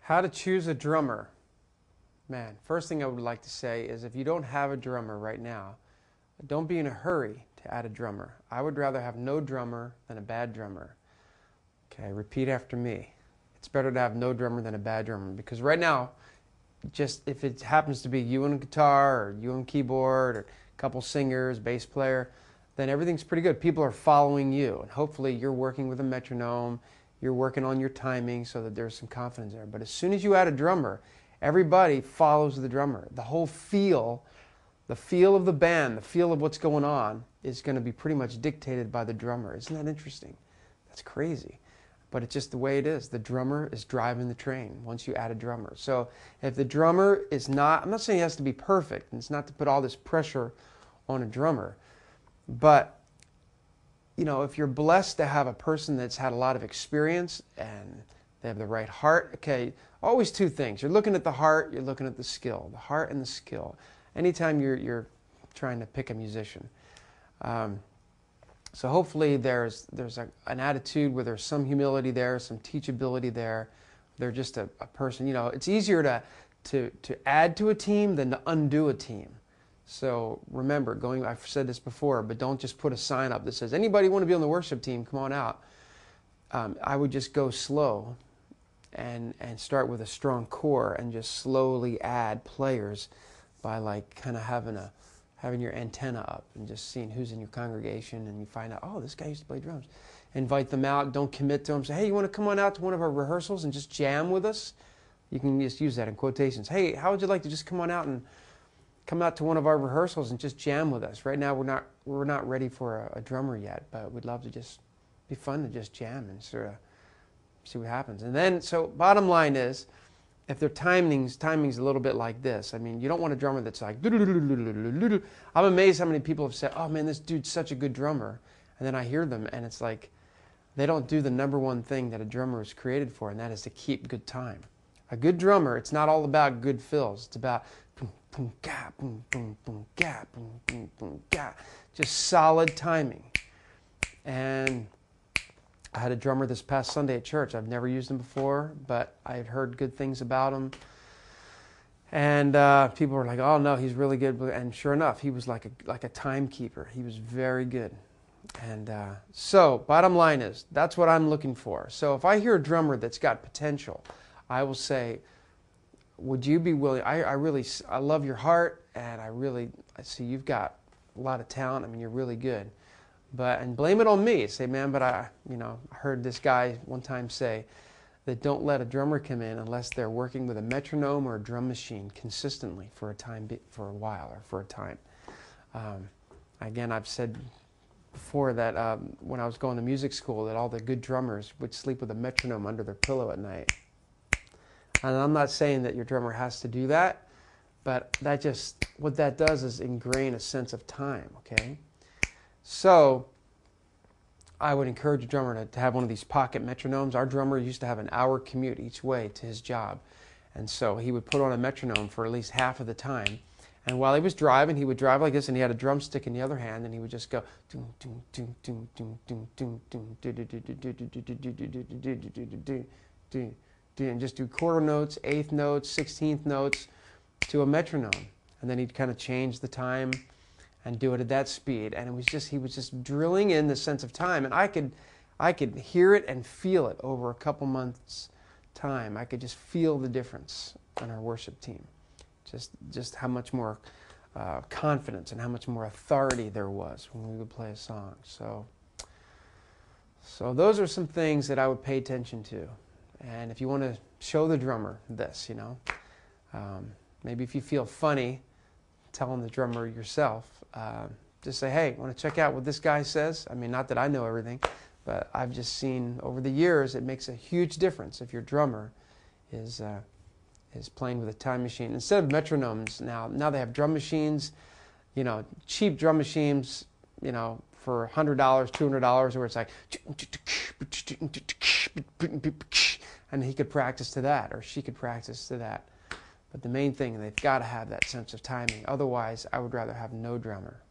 How to choose a drummer. Man, first thing I would like to say is if you don't have a drummer right now, don't be in a hurry to add a drummer. I would rather have no drummer than a bad drummer. Okay, repeat after me. It's better to have no drummer than a bad drummer, because right now, just if it happens to be you on guitar or you on keyboard or a couple singers, bass player, then everything's pretty good. People are following you, and hopefully you're working with a metronome, you're working on your timing so that there's some confidence there. But as soon as you add a drummer, everybody follows the drummer. The whole feel, the feel of the band, the feel of what's going on is going to be pretty much dictated by the drummer. Isn't that interesting? That's crazy. But it's just the way it is. The drummer is driving the train once you add a drummer. So if the drummer is not, I'm not saying he has to be perfect, and it's not to put all this pressure on a drummer, but you know, if you're blessed to have a person that's had a lot of experience and they have the right heart, okay, always two things. You're looking at the heart, you're looking at the skill. The heart and the skill. Anytime you're trying to pick a musician. So hopefully there's an attitude where there's some humility there, some teachability there. They're just a person. You know, it's easier to add to a team than to undo a team. So remember, I've said this before, but don't just put a sign up that says, anybody want to be on the worship team, come on out. I would just go slow and start with a strong core and just slowly add players by like kind of having your antenna up and just seeing who's in your congregation, and you find out, oh, this guy used to play drums. Invite them out, don't commit to them. Say, hey, you want to come on out to one of our rehearsals and just jam with us? You can just use that in quotations. Hey, how would you like to just come on out and come out to one of our rehearsals and just jam with us? Right now we're not ready for a drummer yet, but we'd love to just be fun to just jam and sort of see what happens. And then, so bottom line is, if their timing's a little bit like this, I mean, you don't want a drummer that's like, I'm amazed how many people have said, oh man, this dude's such a good drummer. And then I hear them and it's like, they don't do the number one thing that a drummer is created for, and that is to keep good time. A good drummer, it's not all about good fills. It's about boom, boom, ga, boom, boom, boom, ga, boom, boom, boom, ga. Just solid timing. And I had a drummer this past Sunday at church. I've never used him before, but I had heard good things about him. And people were like, oh no, he's really good. And sure enough, he was like a timekeeper. He was very good. And so bottom line is, that's what I'm looking for. So if I hear a drummer that's got potential, I will say, would you be willing? I love your heart, and I see you've got a lot of talent. I mean, you're really good. And blame it on me. Say, man, but I heard this guy one time say that don't let a drummer come in unless they're working with a metronome or a drum machine consistently for a while or for a time. Again, I've said before that when I was going to music school, that all the good drummers would sleep with a metronome under their pillow at night. And I'm not saying that your drummer has to do that, but what that does is ingrain a sense of time, okay? So I would encourage a drummer to have one of these pocket metronomes. Our drummer used to have an hour commute each way to his job. And so he would put on a metronome for at least half of the time. And while he was driving, he would drive like this, and he had a drumstick in the other hand, and he would just go and just do quarter notes, eighth notes, 16th notes to a metronome. And then he'd kind of change the time and do it at that speed. And he was just drilling in the sense of time. And I could hear it and feel it over a couple months' time. I could just feel the difference on our worship team. Just how much more confidence and how much more authority there was when we would play a song. So those are some things that I would pay attention to. And if you want to show the drummer this, maybe if you feel funny telling the drummer yourself, just say, hey, want to check out what this guy says? I mean, not that I know everything, but I've just seen over the years it makes a huge difference if your drummer is playing with a time machine. Instead of metronomes, now they have drum machines, cheap drum machines, for $100, $200, where it's like, and he could practice to that, or she could practice to that. But the main thing, they've got to have that sense of timing. Otherwise, I would rather have no drummer.